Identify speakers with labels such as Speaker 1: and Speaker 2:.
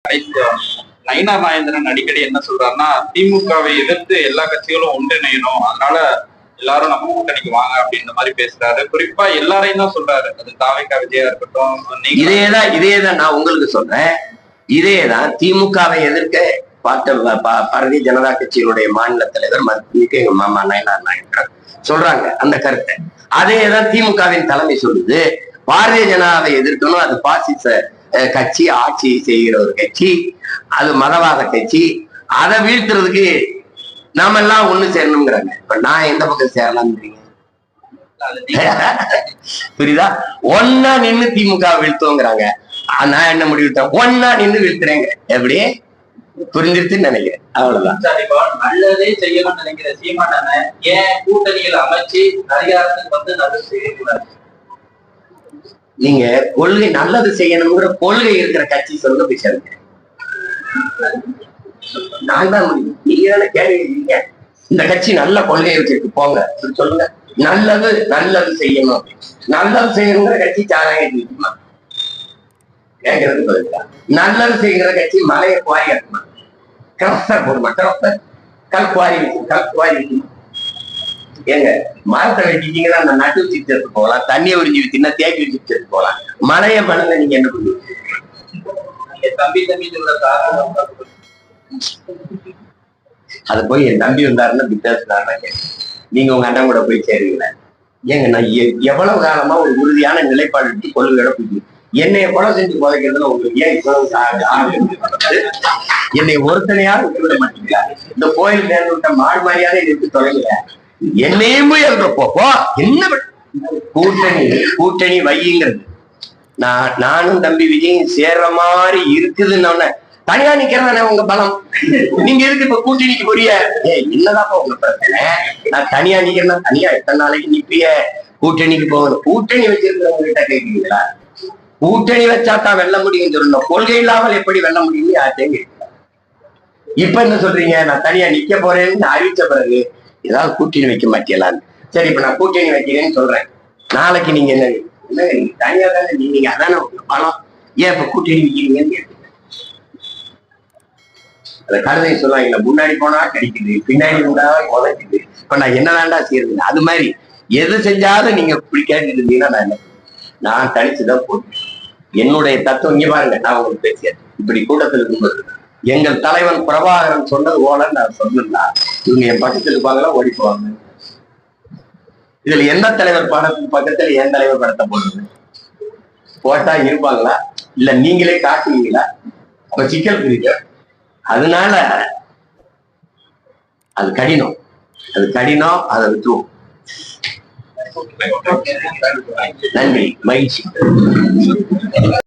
Speaker 1: நயினார் நாகேந்திரன் அடிக்கடி என்ன சொல்றாருன்னா, திமுகவை எதிர்த்து எல்லா கட்சிகளும் ஒன்றிணையணும், அதனால எல்லாரும் நம்ம கூட்டணிக்கு வாங்க அப்படின்ற மாதிரி பேசுறாரு. குறிப்பா எல்லாரையும் தான் சொல்றாரு. அது தாவேகா விஜயா இருக்கட்டும்.
Speaker 2: இதேதான் நான் உங்களுக்கு சொல்றேன். இதேதான் திமுகவை எதிர்க்க பாரதிய ஜனதா கட்சியினுடைய மாநில தலைவர் மத்திய எங்க மாமா நயினார் நாகேந்திரன் சொல்றாங்க அந்த கருத்தை. அதேதான் திமுகவின் தலைமை சொல்லுது. பாரதிய ஜனதாவை எதிர்க்கணும், அது பாசிச கட்சி, ஆட்சி செய்கிற ஒரு கட்சி, அது மதவாத கட்சி, அதை வீழ்த்துறதுக்கு நாம எல்லாம் ஒண்ணு சேரணுங்கிறாங்க. இப்ப நான் எந்த பக்கம் சேரலாம்ன்றீங்க? புரியுதா? ஒன்னா நின்று திமுக வீழ்த்துவோங்கிறாங்க. நான் என்ன முடிவுட்டேன்? ஒன்னா நின்று வீழ்த்துறேங்க. எப்படி புரிஞ்சிருச்சுன்னு நினைக்கிறேன். அவ்வளவுதான்.
Speaker 3: நல்லதே செய்யணும்னு நினைக்கிற சீமானன ஏன் கூட்டணியில் அமைச்சு அதிகாரத்துக்கு வந்து நல்லது செய்யக்கூடாது?
Speaker 2: நீங்க கொள்கை நல்லது செய்யணுங்கிற கொள்கை இருக்கிற கட்சி சொல்லுங்க போய் சேருங்க. நான் தான் முடியும். நீங்க தானே கேள்வி. இந்த கட்சி நல்ல கொள்கையை வச்சுட்டு போங்க சொல்லுங்க. நல்லது செய்யணும். நல்லது செய்யணுங்கிற கட்சி சாராயம் இருக்குமா? கேட்கறது பதிலா நல்லது செய்கிற கட்சி மலையை குவாரி இருக்குமா? கிரப்டர் போடுமா? கிரப்டர் கல்குவாரி இருக்குமா? ஏங்க மரத்தை வெட்டிட்டீங்கன்னா அந்த நட்டு வச்சுட்டு போகலாம், தண்ணியை உறிஞ்சி வச்சுன்னா தேக்கி வச்சுட்டு போகலாம். மழைய மணல நீங்க என்ன பண்ணுவீங்க? அது போய் என் தம்பி வந்தாருன்னா வித்தியாசம். நீங்க உங்க அண்ணன் கூட போய் சேருவீங்களா? ஏங்க நான் எவ்வளவு காலமா ஒரு உறுதியான நிலைப்பாடு எடுத்து கொள்கையோட போய் என்னைய கொலை செஞ்சு புதைக்கிறதுல உங்களுக்கு ஏன் இவ்வளவு என்னை ஒருத்தனையாவது விட்டுவிட மாட்டீங்களா? இந்த கோயில் நேர்ந்து விட்ட மாடு மாதிரியாவே எடுத்து தொலைங்க. என்னையும் எழுதுறப்போ என்ன கூட்டணி வையுங்கிறது. நானும் தம்பி விஜயும் சேர்ற மாதிரி இருக்குதுன்னு தனியா நிக்கிறதானே உங்க பலம். நீங்க எதுக்கு இப்ப கூட்டணிக்கு போறிய? என்னதான் உங்க பிரச்சனை? நான் தனியா நிக்கிறேன்னா தனியா எத்தனை நாளைக்கு நிப்பிய? கூட்டணிக்கு போகணும். கூட்டணி வச்சிருக்கிறவங்க கிட்ட கேட்கிறீங்களா? கூட்டணி வச்சாதான் வெல்ல முடியும் சொல்லணும். கொள்கை இல்லாமல் எப்படி வெல்ல முடியும்னு யார்ட்டையும் கேட்கலாம். இப்ப என்ன சொல்றீங்க? நான் தனியா நிக்க போறேன்னு அறிவிச்ச பிறகு ஏதாவது கூட்டணி வைக்க மாட்டேலான்னு. சரி, இப்ப நான் கூட்டணி வைக்கிறேன்னு சொல்றேன். நாளைக்கு நீங்க என்ன நீங்க தனியா தானே நீங்க அதானே பலம். ஏன் இப்ப கூட்டணி வைக்கிறீங்கன்னு கேட்டு அந்த கழுதை சொல்லுவாங்க, முன்னாடி போனா கிடைக்குது, பின்னாடி போனா உதைக்குது. இப்ப நான் என்ன வேண்டா செய்யறது? அது மாதிரி எது செஞ்சாலும் நீங்க இப்படி கேட்டுட்டு இருந்தீங்கன்னா நான் என்ன? நான் தனிச்சுதான் போட்டேன். என்னுடைய தத்துவம் இங்க பாருங்க. நான் உங்களுக்கு பேசியேன் இப்படி கூட்டத்தில் இருக்கும்போது எங்கள் தலைவன் பிரபாகரன் சொன்னது போல நான் சொன்னா இவங்க என் பக்கத்தில் இருப்பாங்களா ஓடி போவாங்க. இதுல எந்த தலைவர் படத்துக்கு பக்கத்துல என் தலைவர் படத்தை போடுறது போட்டா இருப்பாங்களா? இல்ல நீங்களே காட்டுவீங்களா? அப்ப சிக்கல் புரியுது. அதனால அது கடினம். அதை விட்டுருவோம். நன்றி, மகிழ்ச்சி.